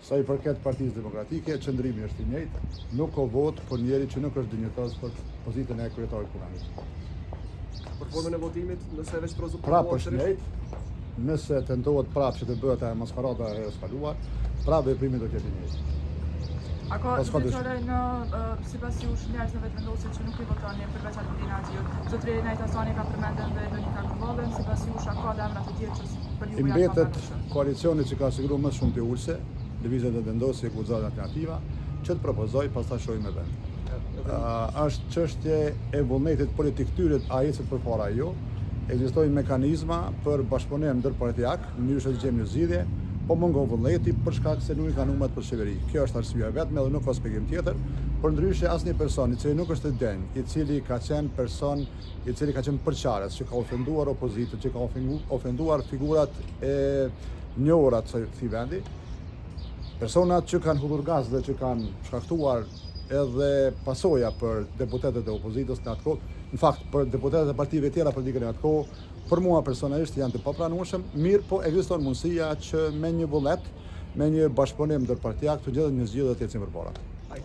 Sa i përket Partisë Demokratike, qëndrimi është i njëjtë, nuk ka vot për njeri që nuk është dinjitoz për pozitën e kryetarit parlamentit. Për formën e votimit, nëse veç prapë është njëjtë, nëse tentohet prapë që të bëhet ajo maskarada e skaluar, prapë veprimi do të jetë i njëjtë. A ka zotëre në sipas jush njerëz në vetë vendosin që nuk i votoni përveç Albin Haxhiut. Zotëri Najt Hasani ka përmendën dhe Donika Kuvallën, sipas jush ka dhe emra të tjerë që për ju janë. Mbetet koalicioni që ka siguruar më shumë të ulse, lëvizjet e vendosje ku zona alternativa, që të propozoj, pastaj shohim me vend. Është çështje e vullnetit politik tyret a ecet përpara jo. Ekzistojnë mekanizma për bashkëpunim ndërpartijak, në mënyrë që të gjejmë një zgjidhje, po mungon vullneti për shkak se nuk i kanë numrat për qeveri. Kjo është arsyeja vetme dhe nuk ka shpjegim tjetër. Përndryshe asnjë person i cili nuk është i denj, i cili ka qenë person i cili ka qenë përçarës, që ka ofenduar opozitën, që ka ofenduar figurat e njohura të këtij vendi, personat që kanë hudhur gaz dhe që kanë shkaktuar edhe pasoja për deputetët e opozitës në atë kohë, në fakt për deputetët e partive tjera politike në atë kohë, për mua personalisht janë të papranueshëm, mirë po ekziston mundësia që me një vullnet, me një bashkëpunim ndërpartijak të gjethet një zgjidhje të ecim përpara.